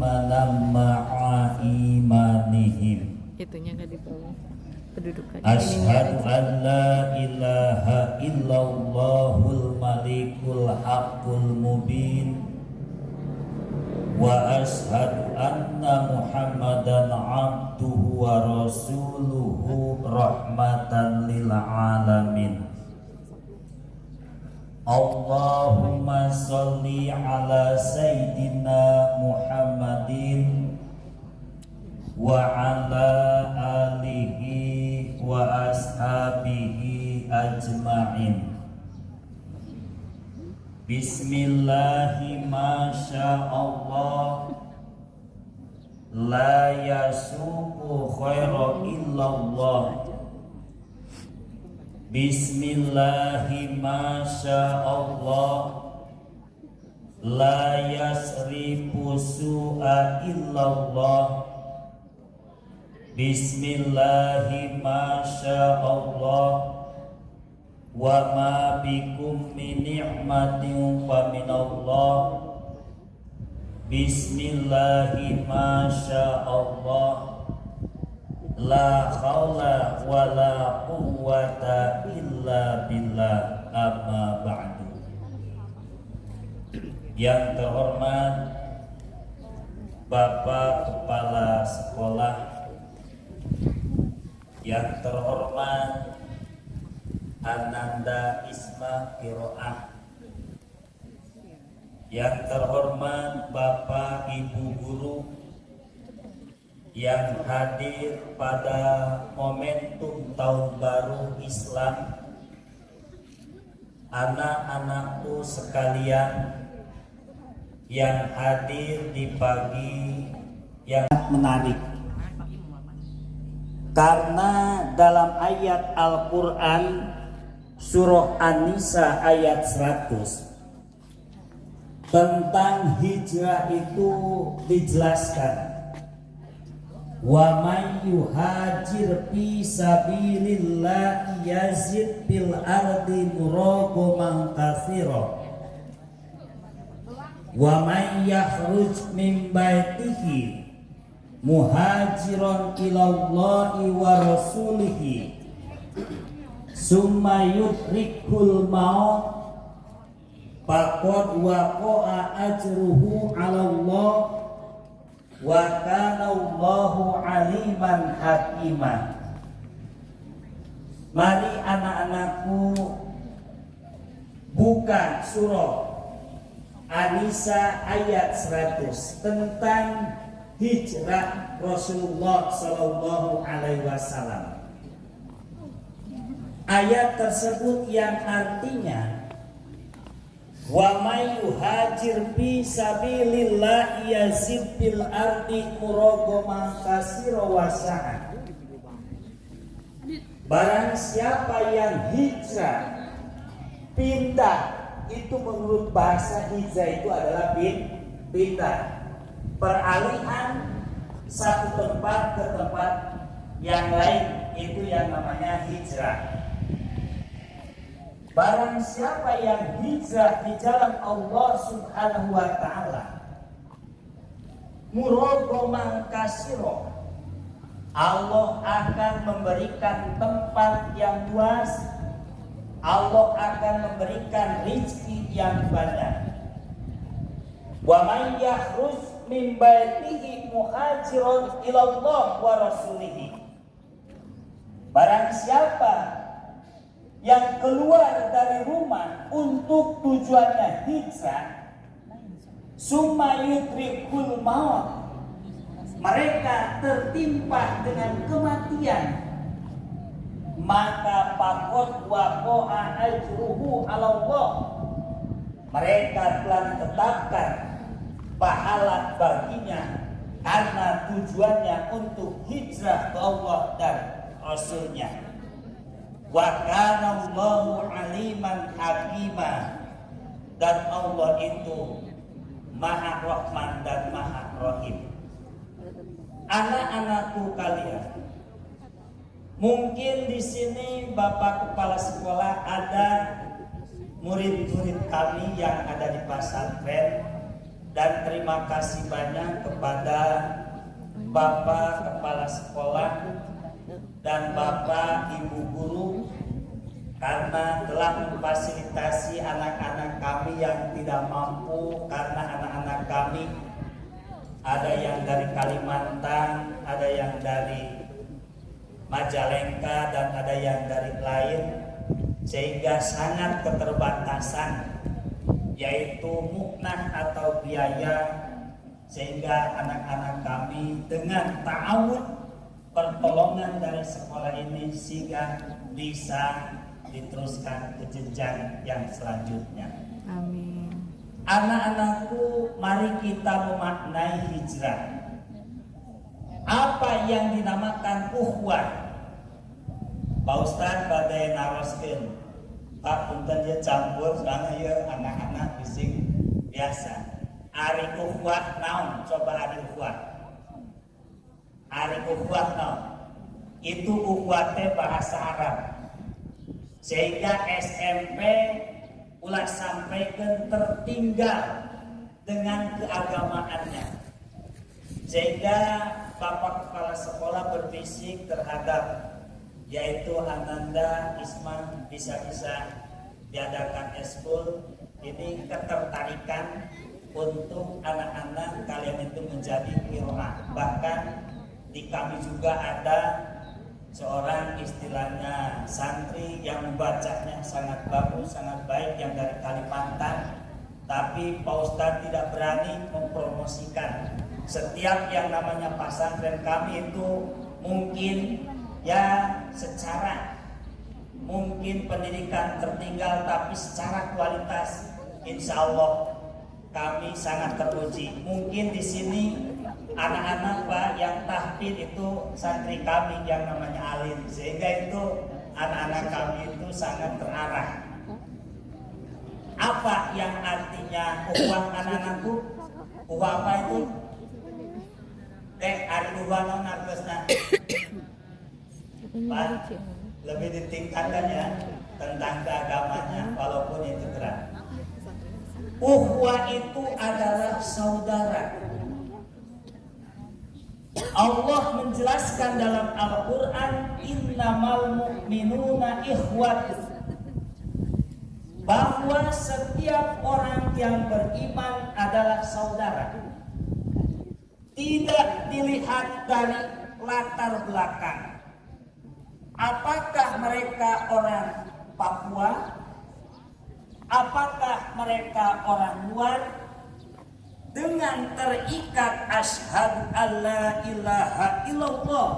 imanan ma'a imanihim. Itunya nggak di bawah kedudukannya. Asyhadu an la ilaha illallahul malikul haqqul mubin wa asyhadu anna muhammadan abduhu wa rasuluhu rahmatan lil alamin. Allahumma sholli ala sayyidina Muhammadin wa ala alihi wa ashabihi ajma'in. Bismillahi masyaallah la yasuqu khaira illallah. Bismillahi masyaallah la yasrifu su'a illallah. Bismillahi masyaallah wa ma bikum min ni'matin fa minallah. Bismillahi masyaallah la haula wala quwwata illa billah, amma ba'du. Yang terhormat Bapak Kepala Sekolah, yang terhormat Ananda Isma Kiroah, yang terhormat Bapak Ibu Guru yang hadir pada momentum Tahun Baru Islam, anak-anakku sekalian yang hadir di pagi yang menarik. Karena dalam ayat Al-Quran surah An-Nisa ayat 100 tentang hijrah itu dijelaskan, wa may yuhajir fi sabilillah yazid fil ardi muraqaman katsira wa may yakhruj min baitihi muhajiran ilallahi wa rasulihi summa yudrikul maut faqad waqa'a ajruhu 'ala Allah wa kana Allahu aliman hakima. Mari anak-anakku buka surah An-Nisa ayat 100 tentang hijrah Rasulullah Sallallahu Alaihi Wasallam. Ayat tersebut yang artinya wa may yuhajir fi sabilillah yazid fil ardi muraqaman katsira wa sa'a. Barang siapa yang hijrah, pindah, itu menurut bahasa hijrah itu adalah pindah, peralihan satu tempat ke tempat yang lain, itu yang namanya hijrah. Barang siapa yang hijrah di jalan Allah Subhanahu wa ta'ala muraqaman katsira, Allah akan memberikan tempat yang luas, Allah akan memberikan rezeki yang banyak. Wa may yakhruj min baitihi muhajiran ilallah wa rasulihi. Barang siapa yang keluar dari rumah untuk tujuannya hijrah, summa yudrikul maut, mereka tertimpa dengan kematian, maka faqad waqa'a ajruhu 'ala Allah, mereka telah ditetapkan pahala baginya karena tujuannya untuk hijrah ke Allah dan Rasulnya. Wa kana Allahu aliman hakima, dan Allah itu Maha Rahman dan Maha Rahim. Anak-anakku kalian, mungkin di sini Bapak Kepala Sekolah ada murid-murid kami yang ada di pesantren dan terima kasih banyak kepada Bapak Kepala Sekolah dan Bapak Ibu Guru karena telah memfasilitasi anak-anak kami yang tidak mampu, karena anak-anak kami ada yang dari Kalimantan, ada yang dari Majalengka, dan ada yang dari lain, sehingga sangat keterbatasan yaitu muknah atau biaya, sehingga anak-anak kami dengan ta'awun pertolongan dari sekolah ini sehingga bisa diteruskan ke jenjang yang selanjutnya. Amin. Anak-anakku, mari kita memaknai hijrah. Apa yang dinamakan ukhuwah? Pak Ustaz badai naroskeun. Pak punten dia campur soalnya ya anak-anak bising biasa. Ari ukhuwah naon? Coba ari ukhuwah. Ari ukhuwah naon? Itu ukhuwah teh bahasa Arab. Sehingga SMP ulah sampaikan tertinggal dengan keagamaannya, sehingga Bapak Kepala Sekolah berbisik terhadap yaitu Ananda Isma bisa-bisa diadakan eskul. Ini ketertarikan untuk anak-anak kalian itu menjadi qiraah. Bahkan di kami juga ada seorang istilahnya santri yang membacanya sangat bagus, sangat baik, yang dari Kalimantan. Tapi Pak Ustadz tidak berani mempromosikan. Setiap yang namanya pesantren kami itu mungkin ya secara mungkin pendidikan tertinggal, tapi secara kualitas insya Allah kami sangat teruji. Mungkin di sini anak-anak Pak yang tahfidz itu santri kami yang namanya alim, sehingga itu anak-anak kami itu sangat terarah. Apa yang artinya ukhuwah anak-anakku? Ukhuwah apa itu? Ari ukhuwah non artosna. Pak, lebih ditingkatkan ya tentang keagamannya, walaupun itu berat. Ukhuwah itu adalah saudara. Allah menjelaskan dalam Al-Quran, innamal mu'minuna ikhwat, bahwa setiap orang yang beriman adalah saudara. Tidak dilihat dari latar belakang. Apakah mereka orang Papua? Apakah mereka orang luar? Dengan terikat asyhadu alla ilaha illallah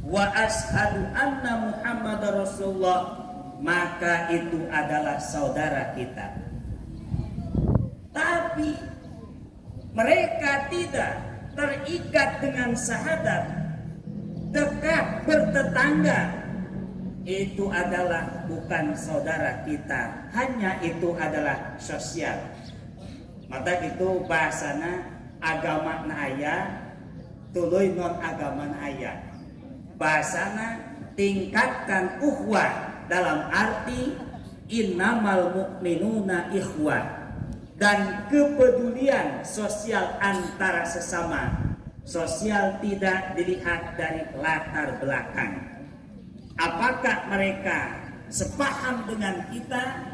wa asyhadu anna Muhammadar Rasulullah, maka itu adalah saudara kita. Tapi mereka tidak terikat dengan syahadat, dekat bertetangga, itu adalah bukan saudara kita, hanya itu adalah sosial. Maka itu bahasana agama aya, tuluy non agama aya. Bahasana tingkatkan ukhuwah dalam arti innamal mu'minuna ikhwah, dan kepedulian sosial antara sesama. Sosial tidak dilihat dari latar belakang. Apakah mereka sepaham dengan kita?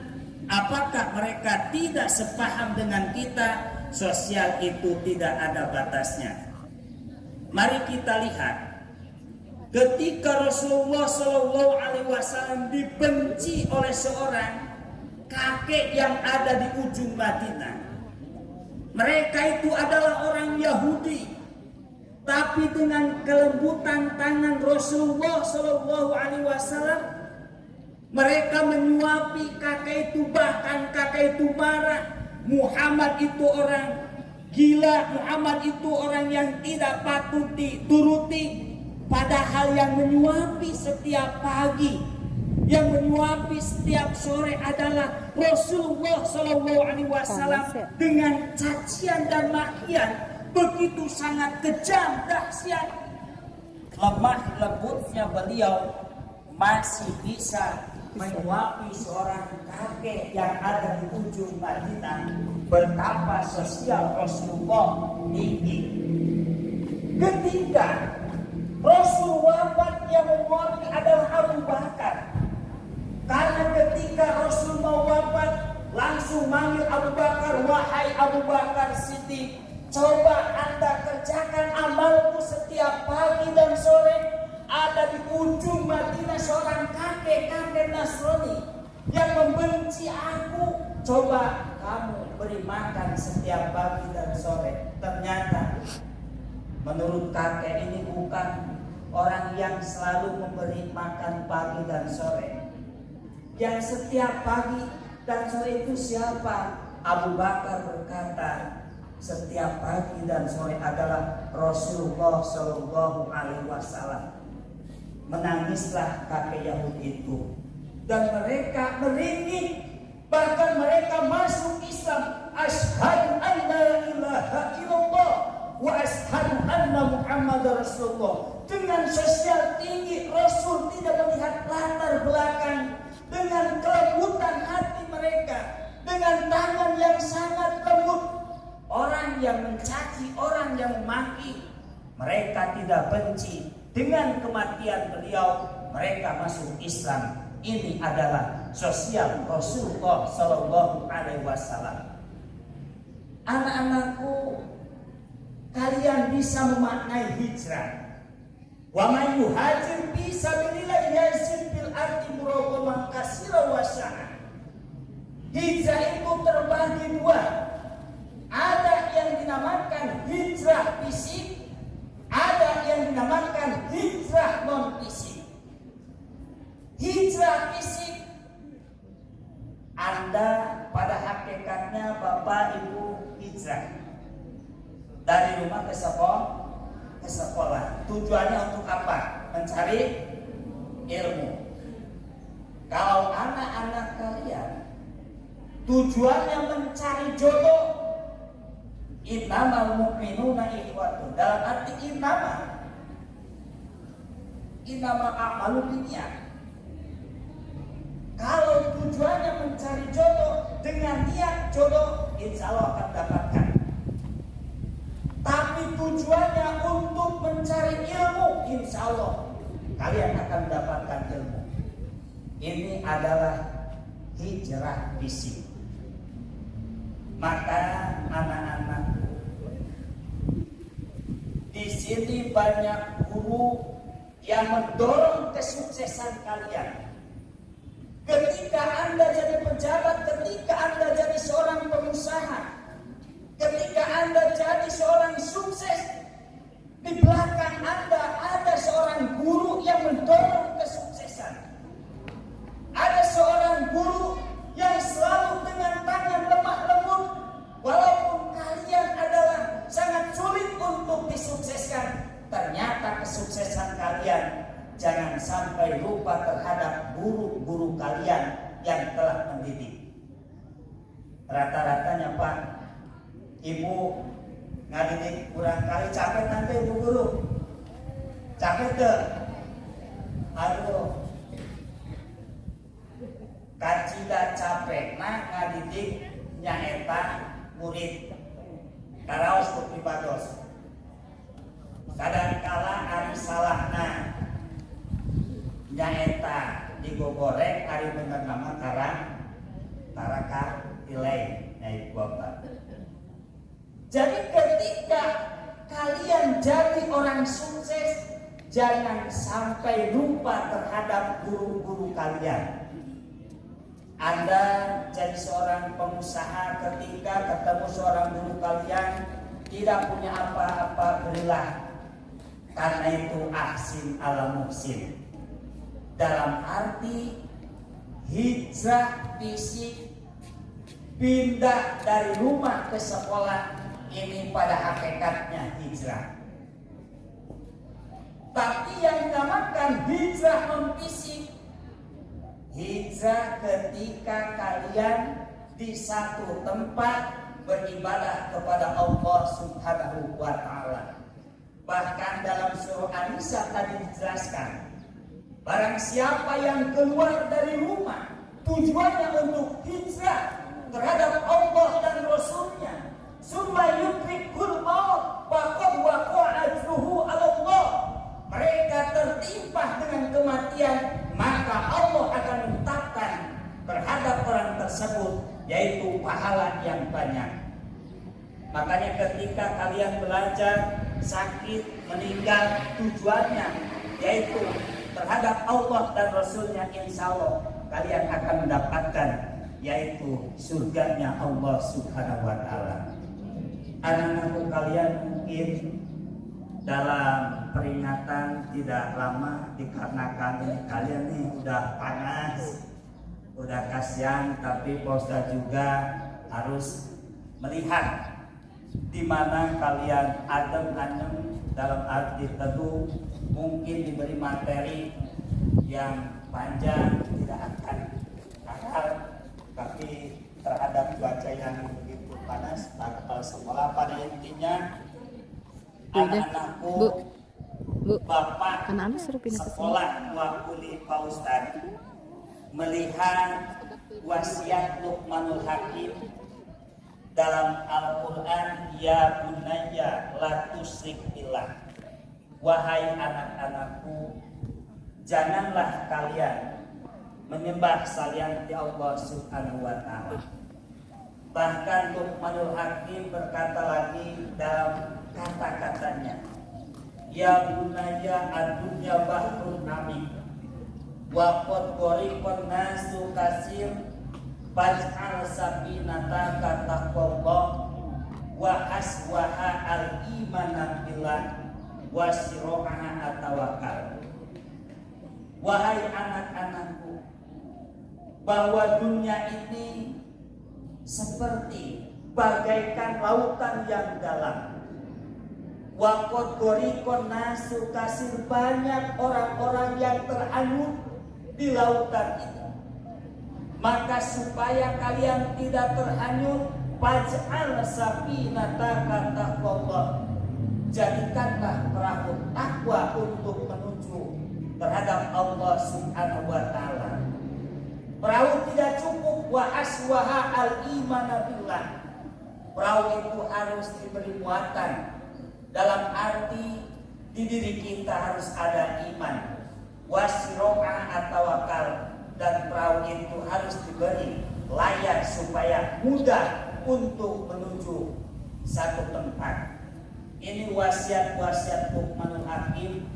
Apakah mereka tidak sepaham dengan kita? Sosial itu tidak ada batasnya. Mari kita lihat, ketika Rasulullah SAW dibenci oleh seorang kakek yang ada di ujung Madinah. Mereka itu adalah orang Yahudi, tapi dengan kelembutan tangan Rasulullah SAW, mereka menyuapi kakek itu, bahkan kakek itu marah. Muhammad itu orang gila, Muhammad itu orang yang tidak patut dituruti. Padahal yang menyuapi setiap pagi, yang menyuapi setiap sore adalah Rasulullah SAW dengan cacian dan makian begitu sangat kejam, dahsyat. Lemah lembutnya beliau masih bisa menyuapi seorang kakek yang ada di ujung Madinah. Betapa sosial Rasulullah ini. Ketika Rasul wafat, yang menyuapi adalah Abu Bakar. Karena ketika Rasul mau wafat, langsung manggil Abu Bakar, wahai Abu Bakar Siddiq, coba Anda kerjakan amalku setiap pagi dan sore. Ada di ujung Madinah seorang kakek Nasrani yang membenci aku. Coba kamu beri makan setiap pagi dan sore. Ternyata menurut kakek ini bukan orang yang selalu memberi makan pagi dan sore. Yang setiap pagi dan sore itu siapa? Abu Bakar berkata, setiap pagi dan sore adalah Rasulullah Shallallahu Alaihi Wasallam. Menangislah kakek Yahudi itu, dan mereka meringis, bahkan mereka masuk Islam. Asyhadu an la ilaha illallah wa asyhadu anna Muhammadar Rasulullah. Dengan sosial tinggi, Rasul tidak melihat latar belakang. Dengan kelembutan hati mereka, dengan tangan yang sangat lembut. Orang yang mencaci, orang yang memaki, mereka tidak benci. Dengan kematian beliau, mereka masuk Islam. Ini adalah sosial Rasulullah Sallallahu Alaihi Wasallam. Anak-anakku, kalian bisa memaknai hijrah. Wa man yuhajir fi sabilillah yajid fil ardi muragaman katsira wa sa'an. Hijrah itu terbagi dua. Ada yang dinamakan hijrah fisik, ada yang dinamakan hijrah non fisik. Hijrah fisik, Anda pada hakikatnya Bapak Ibu hijrah dari rumah ke sekolah. Tujuannya untuk apa? Mencari ilmu. Kalau anak-anak kalian tujuannya mencari jodoh, innamal mu'minuna ikhwatun. Dalam arti innama a'malu binniyat. Kalau tujuannya mencari jodoh, dengan niat jodoh, insya Allah akan dapatkan. Tapi tujuannya untuk mencari ilmu, insya Allah kalian akan mendapatkan ilmu. Ini adalah hijrah fisik. Maka anak-anak, di sini banyak guru yang mendorong kesuksesan kalian. Ketika Anda jadi pejabat, ketika Anda jadi seorang pengusaha, ketika Anda jadi seorang sukses, di belakang Anda ada seorang guru yang mendorong kesuksesan. Ada seorang guru yang selalu dengan tangan lemah lembut, walaupun kalian adalah sangat sulit untuk disukseskan, ternyata kesuksesan kalian jangan sampai lupa terhadap guru-guru kalian yang telah mendidik. Rata-ratanya Pak, Ibu ngadidik kurang kali, capek nanti Ibu guru. Capek deh. Aduh. Kacida capek nah ngadidik nyaeta murid. Karaos kupibados. Kadangkala ari salahna nyaeta digogorek ari bener nama taraka ilai nyai Bapak. Jadi ketika kalian jadi orang sukses, jangan sampai lupa terhadap guru-guru kalian. Anda jadi seorang pengusaha, ketika ketemu seorang guru kalian tidak punya apa-apa, berilah. Karena itu ahsin ala muhsin. Dalam arti hijrah fisik, pindah dari rumah ke sekolah, ini pada hakikatnya hijrah. Tapi yang dinamakan hijrah non fisik, hijrah ketika kalian di satu tempat beribadah kepada Allah Subhanahu wa Ta'ala. Bahkan dalam surah An-Nisa tadi dijelaskan, Barang siapa yang keluar dari rumah tujuannya untuk hijrah terhadap Allah dan Rasulnya, summa yudrikul maut faqad waqa'a ajruhu 'ala Allah, mereka tertimpa dengan kematian, maka Allah akan menetapkan terhadap orang tersebut yaitu pahala yang banyak. Makanya ketika kalian belajar sakit, meninggal, tujuannya yaitu terhadap Allah dan Rasulnya, insya Allah kalian akan mendapatkan yaitu surganya Allah Subhanahu wa Ta'ala. Anak-anakku kalian mungkin dalam peringatan tidak lama dikarenakan kalian nih udah panas, udah kasihan, tapi Pak Ustadz juga harus melihat di mana kalian adem-adem dalam arti teduh, mungkin diberi materi yang panjang tidak akan akal, tapi terhadap cuaca yang begitu panas bakal sekolah. Pada intinya anak-anakku, Bu, bapak anak-anak suruh pindah ke sini. sekolah wakuli Pak Ustadz melihat wasiat Luqmanul Hakim dalam Al-Quran, ya bunayya la tusyrik billah, wahai anak-anakku, janganlah kalian menyembah selain Allah Subhanahu wa Ta'ala. Bahkan Luqmanul Hakim berkata lagi dalam kata-katanya, ya bunayya ad-dunya bahrun amik wa qad ghariqan nasu katsir faj'al safinata taqwallah wa aswaha al-imana billah wa sira'aha at-tawakkal. Wahai anak-anakku, bahwa dunia ini seperti bagaikan lautan yang dalam. Wa qad ghariqan nasu katsir, banyak orang-orang yang terhanyut di lautan itu. Maka supaya kalian tidak terhanyut, faj'al safinata taqwallah, jadikanlah perahu takwa untuk menuju terhadap Allah Subhanahu wa Ta'ala. Perahu tidak cukup, wa aswaha al-imana billah, perahu itu harus diberi muatan, dalam arti di diri kita harus ada iman, wasiro'ah atau wakal, dan perahu itu harus diberi layar supaya mudah untuk menuju satu tempat. Ini wasiat-wasiat Luqmanul Hakim.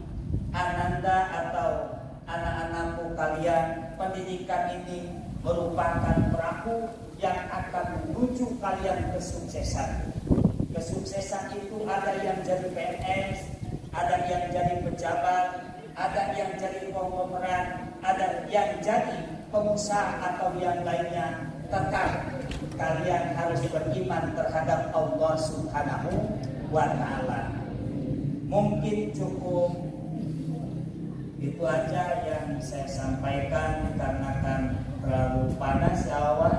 Ananda atau anak-anakku kalian, pendidikan ini merupakan perahu yang akan menuju kalian kesuksesan. Kesuksesan itu ada yang jadi PNS, ada yang jadi pejabat, ada yang jadi konglomerat, ada yang jadi pengusaha atau yang lainnya. Tetap kalian harus beriman terhadap Allah Subhanahu wa Ta'ala. Mungkin cukup itu aja yang saya sampaikan, dikarenakan terlalu panas ya awal.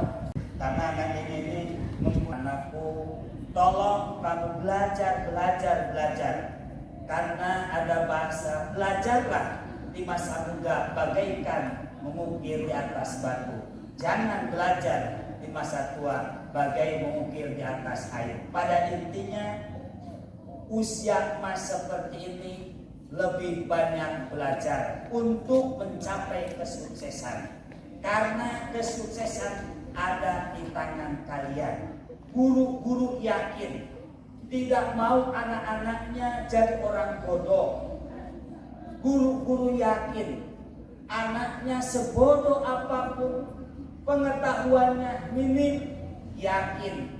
Karena anak ini anakku, tolong kamu belajar. Karena ada bahasa, belajarlah di masa muda bagaikan mengukir di atas batu. Jangan belajar di masa tua bagai mengukir di atas air. Pada intinya usia emas seperti ini lebih banyak belajar untuk mencapai kesuksesan. Karena kesuksesan ada di tangan kalian. Guru-guru yakin tidak mau anak-anaknya jadi orang bodoh. Guru-guru yakin anaknya sebodoh apapun, pengetahuannya minim, yakin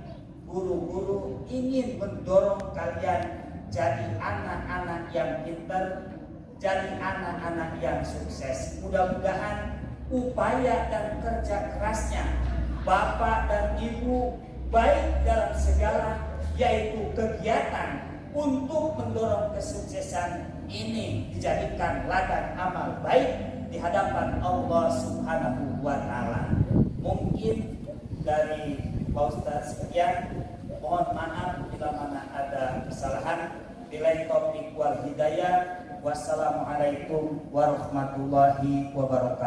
guru-guru ingin mendorong kalian jadi anak-anak yang pintar, jadi anak-anak yang sukses. Mudah-mudahan upaya dan kerja kerasnya Bapak dan Ibu, baik dalam segala yaitu kegiatan untuk mendorong kesuksesan ini, dijadikan ladang amal baik di hadapan Allah Subhanahu wa Ta'ala. Mungkin dari Pak Ustadz sekian, mohon maaf bila mana ada kesalahan. Billahi taufiq wal hidayah. Wassalamualaikum warahmatullahi wabarakatuh.